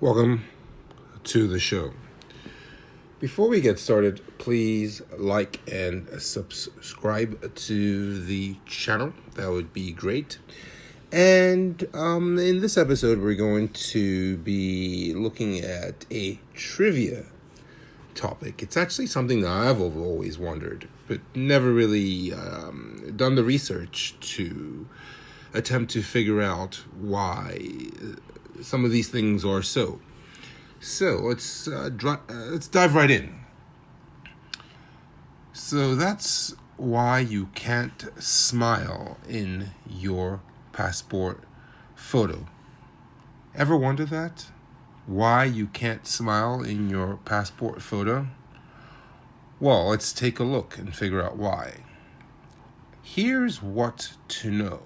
Welcome to the show. Before we get started, please like and subscribe to the channel. That would be great. And in this episode, we're going to be looking at a trivia topic. It's actually something that I've always wondered, but never really done the research to attempt to figure out why some of these things are so. So let's dive right in. So that's why you can't smile in your passport photo. Ever wonder that? Why you can't smile in your passport photo? Well, let's take a look and figure out why. Here's what to know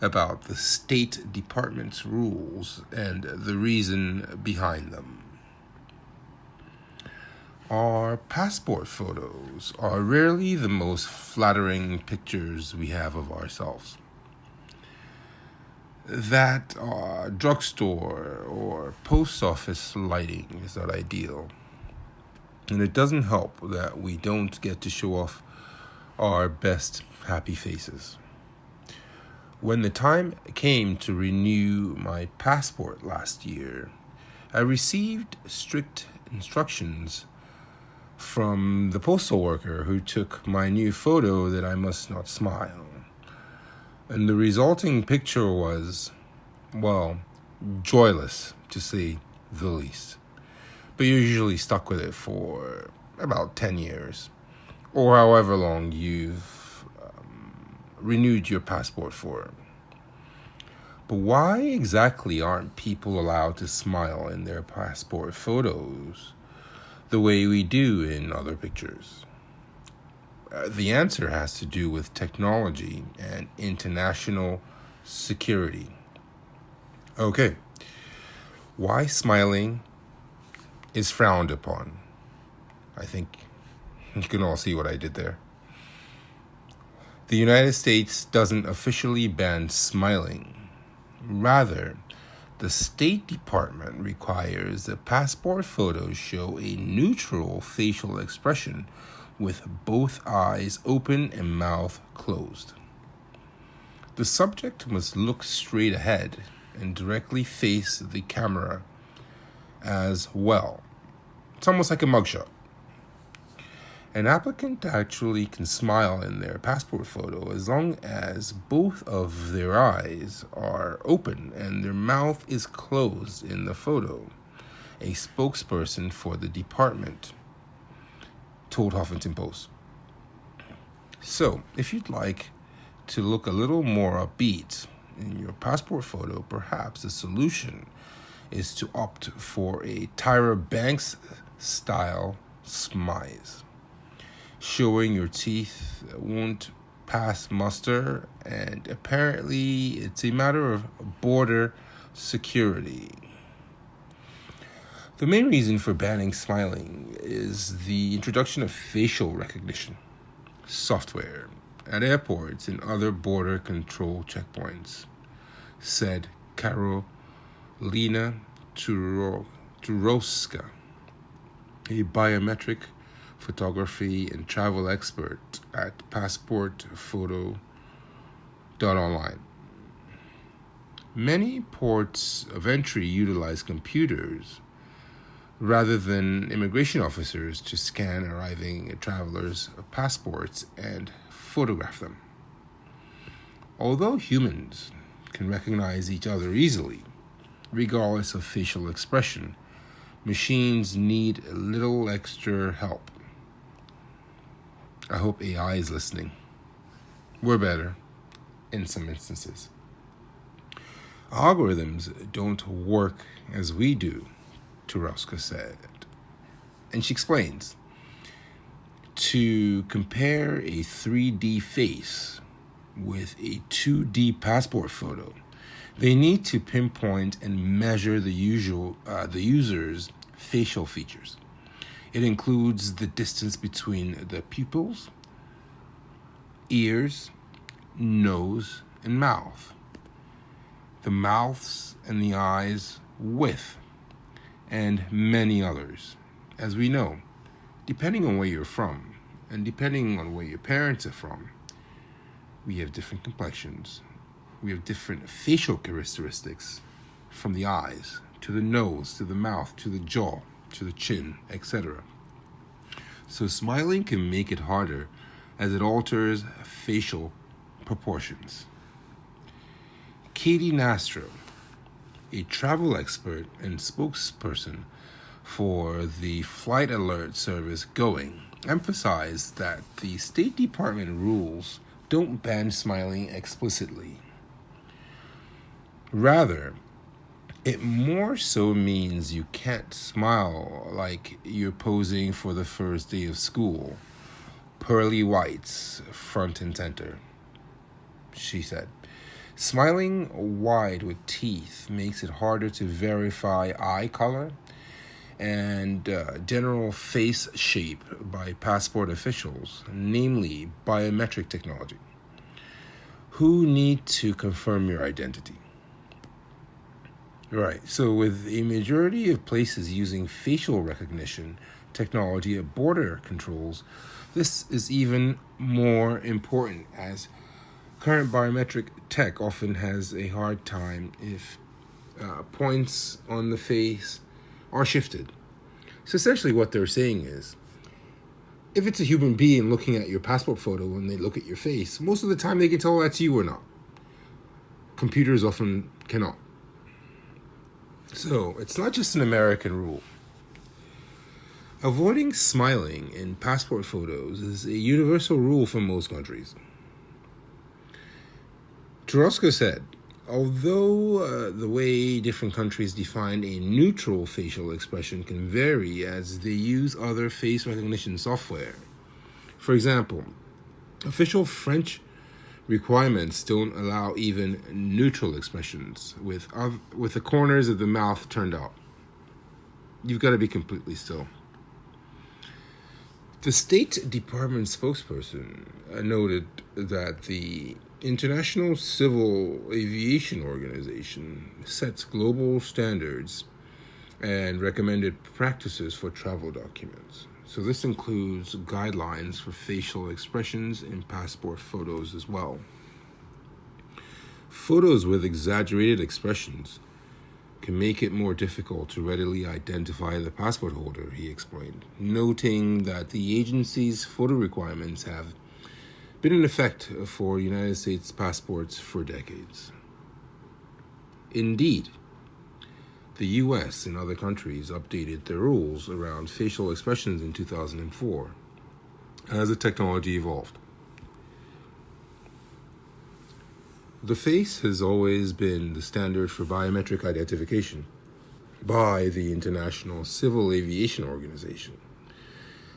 about the State Department's rules and the reason behind them. Our passport photos are rarely the most flattering pictures we have of ourselves. That drugstore or post office lighting is not ideal. And it doesn't help that we don't get to show off our best happy faces. When the time came to renew my passport last year, I received strict instructions from the postal worker who took my new photo that I must not smile. And the resulting picture was, well, joyless, to say the least. But you're usually stuck with it for about 10 years, or however long you've renewed your passport for. But why exactly aren't people allowed to smile in their passport photos the way we do in other pictures? The answer has to do with technology and international security. Okay, why smiling is frowned upon? I think you can all see what I did there. The United States doesn't officially ban smiling. Rather, the State Department requires that passport photos show a neutral facial expression with both eyes open and mouth closed. The subject must look straight ahead and directly face the camera as well. It's almost like a mugshot. An applicant actually can smile in their passport photo as long as both of their eyes are open and their mouth is closed in the photo, a spokesperson for the department told Huffington Post. So, if you'd like to look a little more upbeat in your passport photo, perhaps the solution is to opt for a Tyra Banks style smize. Showing your teeth won't pass muster, and apparently it's a matter of border security. The main reason for banning smiling is the introduction of facial recognition software at airports and other border control checkpoints, said Karolina Turowska, a biometric photography and travel expert at passportphoto.online. Many ports of entry utilize computers rather than immigration officers to scan arriving travelers' passports and photograph them. Although humans can recognize each other easily, regardless of facial expression, machines need a little extra help. I hope AI is listening. We're better in some instances. Algorithms don't work as we do, Turowska said. And she explains. To compare a 3D face with a 2D passport photo, they need to pinpoint and measure the user's facial features. It includes the distance between the pupils, ears, nose, and mouth. The mouths and the eyes width, and many others. As we know, depending on where you're from, and depending on where your parents are from, we have different complexions. We have different facial characteristics, from the eyes, to the nose, to the mouth, to the jaw, to the chin, etc. So smiling can make it harder as it alters facial proportions. Katie Nastro, a travel expert and spokesperson for the flight alert service Going, emphasized that the State Department rules don't ban smiling explicitly. Rather, it more so means you can't smile like you're posing for the first day of school. Pearly whites, front and center, she said. Smiling wide with teeth makes it harder to verify eye color and general face shape by passport officials, namely biometric technology, who need to confirm your identity. Right, so with a majority of places using facial recognition technology at border controls, this is even more important as current biometric tech often has a hard time if points on the face are shifted. So essentially what they're saying is, if it's a human being looking at your passport photo and they look at your face, most of the time they can tell that's you or not. Computers often cannot. So it's not just an American rule. Avoiding smiling in passport photos is a universal rule for most countries. Tarosco said, although the way different countries define a neutral facial expression can vary as they use other face recognition software. For example, official French requirements don't allow even neutral expressions with the corners of the mouth turned out. You've got to be completely still. The State Department spokesperson noted that the International Civil Aviation Organization sets global standards and recommended practices for travel documents. So this includes guidelines for facial expressions in passport photos as well. Photos with exaggerated expressions can make it more difficult to readily identify the passport holder, he explained, noting that the agency's photo requirements have been in effect for United States passports for decades. Indeed, the U.S. and other countries updated their rules around facial expressions in 2004 as the technology evolved. The face has always been the standard for biometric identification by the International Civil Aviation Organization.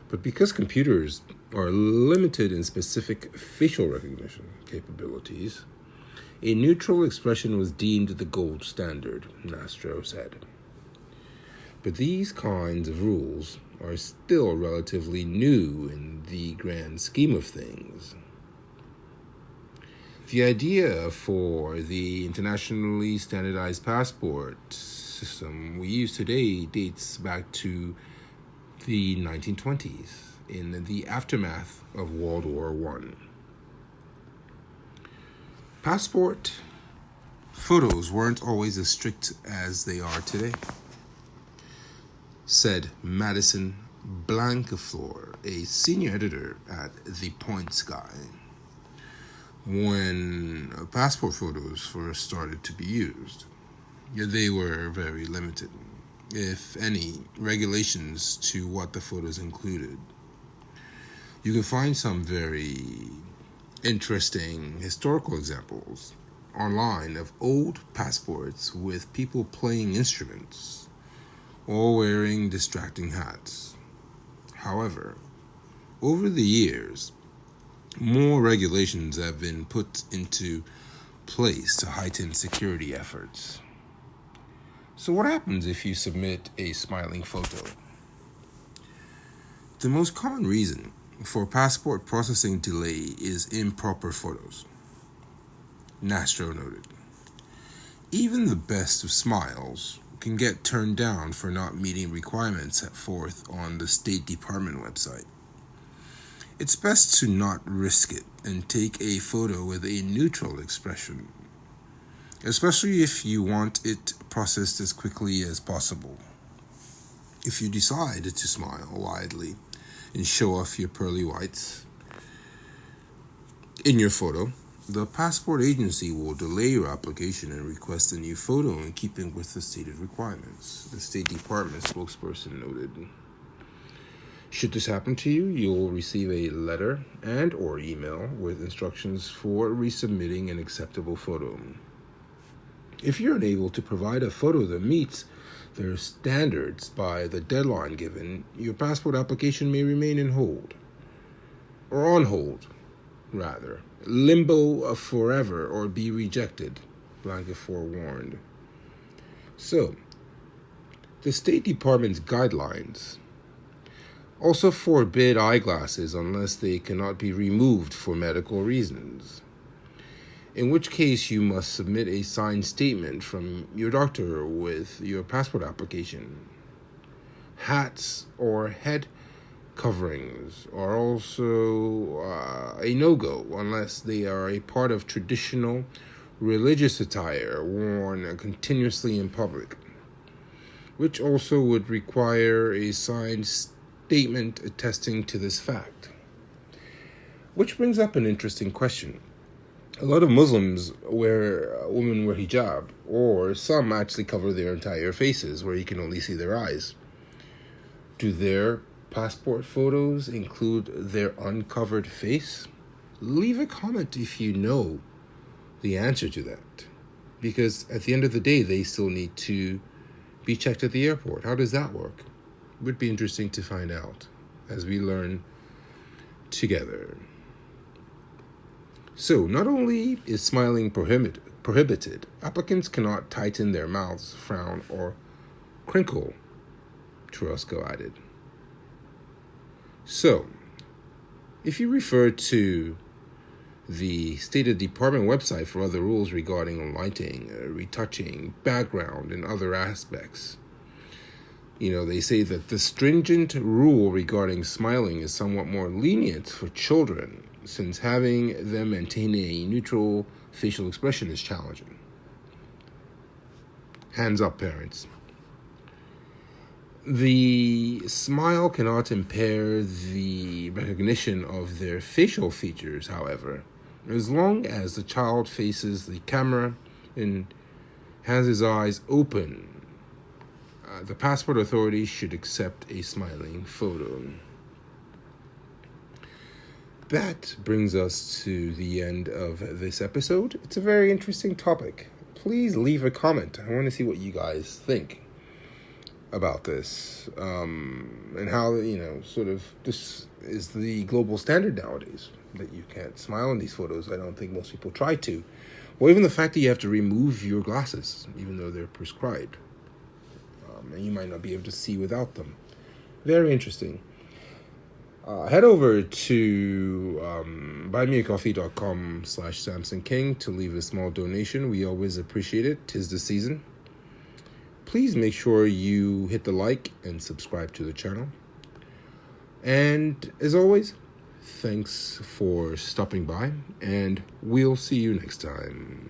But because computers are limited in specific facial recognition capabilities, a neutral expression was deemed the gold standard, Nastro said. But these kinds of rules are still relatively new in the grand scheme of things. The idea for the internationally standardized passport system we use today dates back to the 1920s, in the aftermath of World War I. Passport photos weren't always as strict as they are today, said Madison Blancafleur, a senior editor at The Points Guy. When passport photos first started to be used, they were very limited, if any, regulations to what the photos included. You can find some very interesting historical examples online of old passports with people playing instruments or wearing distracting hats. However, over the years, more regulations have been put into place to heighten security efforts. So what happens if you submit a smiling photo? The most common reason for passport processing delay is improper photos, Nastro noted. Even the best of smiles can get turned down for not meeting requirements set forth on the State Department website. It's best to not risk it and take a photo with a neutral expression, especially if you want it processed as quickly as possible. If you decide to smile widely and show off your pearly whites in your photo, the passport agency will delay your application and request a new photo in keeping with the stated requirements, the State Department spokesperson noted. Should this happen to you, you'll receive a letter and or email with instructions for resubmitting an acceptable photo. If you're unable to provide a photo that meets their standards by the deadline given, your passport application may remain in hold, or on hold, rather, limbo forever, or be rejected, blanket forewarned. So, the State Department's guidelines also forbid eyeglasses unless they cannot be removed for medical reasons, in which case you must submit a signed statement from your doctor with your passport application. Hats or head coverings are also a no-go unless they are a part of traditional religious attire worn continuously in public, which also would require a signed statement attesting to this fact. Which brings up an interesting question. A lot of Muslims women wear hijab, or some actually cover their entire faces where you can only see their eyes. Do their passport photos include their uncovered face? Leave a comment if you know the answer to that, because at the end of the day, they still need to be checked at the airport. How does that work? It would be interesting to find out as we learn together. So, not only is smiling prohibited, applicants cannot tighten their mouths, frown, or crinkle, Churrasco added. So, if you refer to the State Department website for other rules regarding lighting, retouching, background, and other aspects, they say that the stringent rule regarding smiling is somewhat more lenient for children, since having them maintain a neutral facial expression is challenging. Hands up, parents. The smile cannot impair the recognition of their facial features, however, as long as the child faces the camera and has his eyes open. The passport authorities should accept a smiling photo. That brings us to the end of this episode. It's a very interesting topic. Please leave a comment. I want to see what you guys think about this, and how, this is the global standard nowadays, that you can't smile in these photos. I don't think most people try to. Or even the fact that you have to remove your glasses, even though they're prescribed. And you might not be able to see without them. Very interesting. Head over to buymeacoffee.com/Samson King to leave a small donation. We always appreciate it. 'Tis the season. Please make sure you hit the like and subscribe to the channel. And as always, thanks for stopping by, and we'll see you next time.